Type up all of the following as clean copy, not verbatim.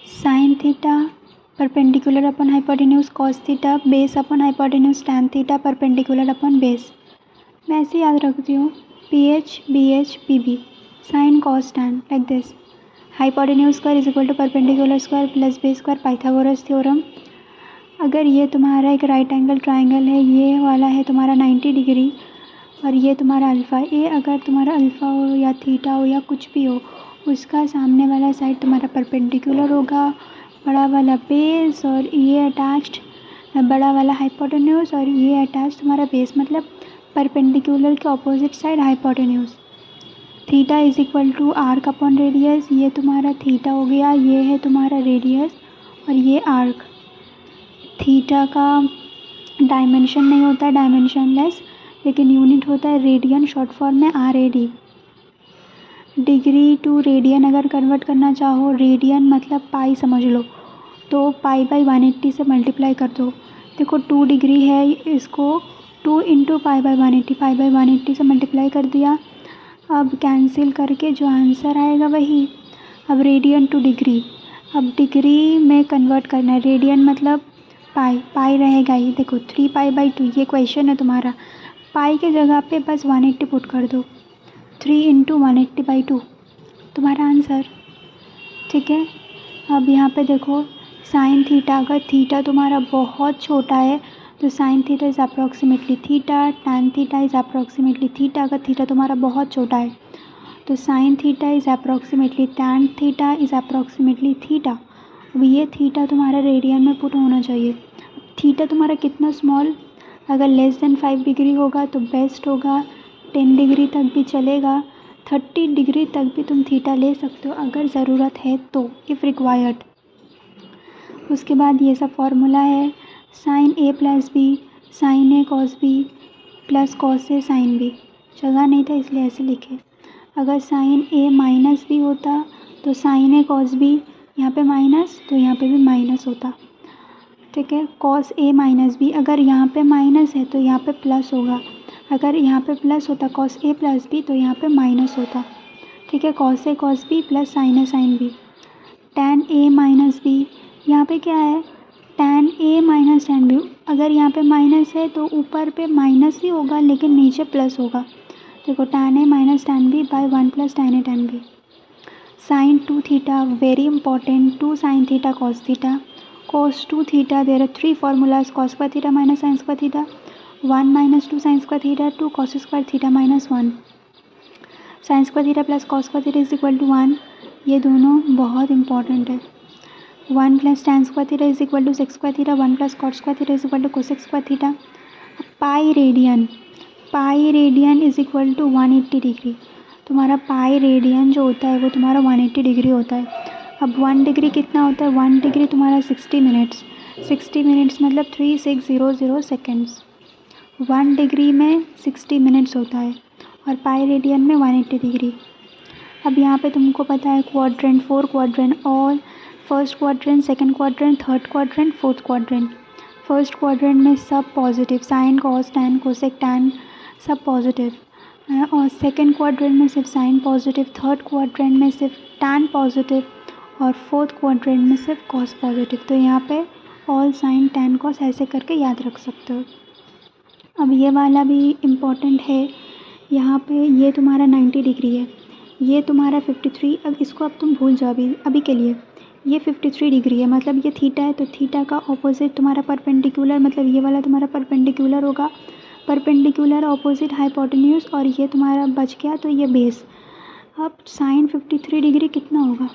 Sign theta perpendicular upon hypotenuse cos theta base upon hypotenuse tan theta perpendicular upon base. मैं ऐसे याद रखती हूँ PH BH PB sine cos tan like this. Hypotenuse square is equal to perpendicular square plus base square Pythagoras theorem. अगर ये तुम्हारा एक right angle triangle है, ये वाला है तुम्हारा 90 डिग्री और ये तुम्हारा अल्फ़ा, ये अगर तुम्हारा अल्फ़ा हो या थीटा हो या कुछ भी हो, उसका सामने वाला साइड तुम्हारा परपेंडिकुलर होगा, बड़ा वाला बेस और ये अटैच्ड बड़ा वाला हाइपोटेन्यूज और ये अटैच तुम्हारा बेस, मतलब परपेंडिकुलर के opposite side hypotenuse. Theta is equal to arc upon radius, ये तुम्हारा थीटा हो गया, ये है तुम्हारा रेडियस और ये आर्क। थीटा का डायमेंशन नहीं होता है, डायमेंशनलेस, लेकिन यूनिट होता है रेडियन, शॉर्ट फॉर्म में RAD। डिग्री टू रेडियन अगर कन्वर्ट करना चाहो, रेडियन मतलब पाई समझ लो, तो पाई बाई 180 से मल्टीप्लाई कर दो। देखो 2 डिग्री है, इसको 2 इंटू पाई बाई 180 से मल्टीप्लाई कर दिया। अब कैंसिल करके जो आंसर आएगा वही। अब रेडियन टू डिग्री, अब डिग्री में कन्वर्ट करना है, रेडियन मतलब पाई रहेगा ही। देखो 3 पाई बाई 2 ये क्वेश्चन है तुम्हारा, पाई के जगह पे बस 180 पुट कर दो, 3 इंटू 180/2 तुम्हारा आंसर। ठीक है, अब यहाँ पे देखो साइन थीटा, अगर थीटा तुम्हारा बहुत छोटा है तो sine theta is approximately theta, tan theta is approximately theta. अगर थीटा तुम्हारा बहुत छोटा है तो sine theta is approximately tan theta is approximately theta. अब ये थीटा तुम्हारा रेडियन में पुट होना चाहिए। थीटा तुम्हारा कितना स्मॉल, अगर लेस देन 5 डिग्री होगा तो बेस्ट होगा, 10 डिग्री तक भी चलेगा, 30 डिग्री तक भी तुम थीटा ले सकते हो अगर ज़रूरत है तो, इफ़ रिक्वायर्ड। उसके बाद ये सब फॉर्मूला है, sine A plus B sine A cos B plus cos A sine B। जगह नहीं था इसलिए ऐसे लिखे। अगर साइन A माइनस B होता तो साइन A कॉस B, यहाँ पे माइनस तो यहाँ पे भी माइनस होता। ठीक है, कॉस A माइनस B, अगर यहाँ पे माइनस है तो यहाँ पे प्लस होगा, अगर यहाँ पे प्लस होता कॉस A प्लस B तो यहाँ पे माइनस होता। ठीक है, cos A cos B plus sine A sine B। Tan A minus B, यहाँ पे क्या है tan A minus tan B, अगर यहाँ पे माइनस है तो ऊपर पे माइनस ही होगा लेकिन नीचे प्लस होगा। देखो tan A minus tan B by 1 plus tan A tan B। Sine 2 theta very important, 2 sine theta cos theta, cos 2 theta there are 3 formulas, cos square theta minus sin square theta, 1 minus 2 sin square theta, 2 cos square theta minus 1, sin square theta plus cos square theta is equal to 1। ये दोनों बहुत important है। 1 plus tan square theta is equal to sec square theta, 1 plus cot square theta is equal to cosec square theta। Pi radian is equal to 180 degree. तुम्हारा pi radian जो होता है वो तुम्हारा 180 डिग्री होता है। अब 1 डिग्री कितना होता है, 1 डिग्री तुम्हारा 60 मिनट्स, 60 मिनट्स मतलब 3600 सेकेंड्स। 1 डिग्री में 60 मिनट्स होता है और पाई रेडियन में 180 डिग्री। अब यहाँ पे तुमको पता है quadrant, 4 quadrant, all first quadrant, second quadrant, third quadrant, fourth quadrant. First quadrant में सब positive, sign cos tan cosec tan सब पॉजिटिव, और सेकंड क्वाड्रेंट में सिर्फ साइन पॉजिटिव, थर्ड क्वाड्रेंट में सिर्फ टैन पॉजिटिव और फोर्थ क्वाड्रेंट में सिर्फ कॉस पॉजिटिव। तो यहाँ पे ऑल साइन टैन कॉस ऐसे करके याद रख सकते हो। अब ये वाला भी इम्पॉर्टेंट है, यहाँ पे ये तुम्हारा 90 डिग्री है, ये तुम्हारा 53, अब इसको अब तुम भूल जाओ अभी के लिए। ये 53 डिग्री है मतलब ये थीटा है, तो थीटा का ऑपोजिट तुम्हारा परपेंडिकुलर, मतलब ये वाला तुम्हारा परपेंडिकुलर होगा, परपेंडिकुलर ऑपोजिट हाइपोटेन्यूज, और ये तुम्हारा बच गया तो ये बेस। अब साइन 53 डिग्री कितना होगा,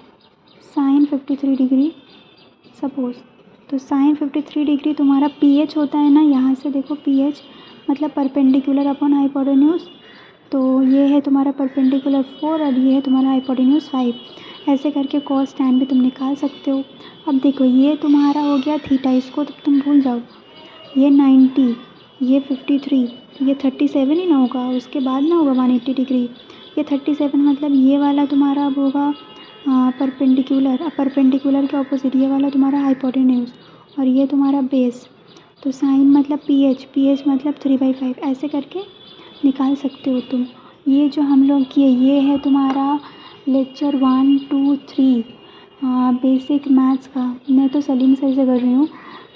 साइन 53 डिग्री सपोज, तो साइन 53 डिग्री तुम्हारा PH होता है ना, यहाँ से देखो PH मतलब परपेंडिकुलर अपॉन हाइपोटेन्यूज, तो ये है तुम्हारा परपेंडिकुलर 4 और ये है तुम्हारा हाइपोटेन्यूज 5। ऐसे करके कॉस टैन भी तुम निकाल सकते हो। अब देखो ये तुम्हारा हो गया थीटा, इसको तो तुम भूल जाओ, ये 90, ये 53, तो ये 37 ही ना होगा, उसके बाद ना होगा 180 डिग्री, ये 37 मतलब ये वाला तुम्हारा अब होगा परपेंडिकुलर, अब परपेंडिकुलर के ऑपोजिट ये वाला तुम्हारा हाइपोटेन्यूज और ये तुम्हारा बेस, तो साइन मतलब PH मतलब 3/5, ऐसे करके निकाल सकते हो तुम। ये जो हम लोग किए ये है तुम्हारा लेक्चर 1, 2, 3 बेसिक मैथ्स का। मैं तो सलीम सर से कर रही हूँ।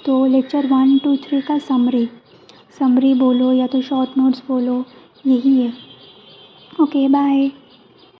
तो लेक्चर 1, 2, 3 का समरी बोलो या तो शॉर्ट नोट्स बोलो, यही है। Okay bye.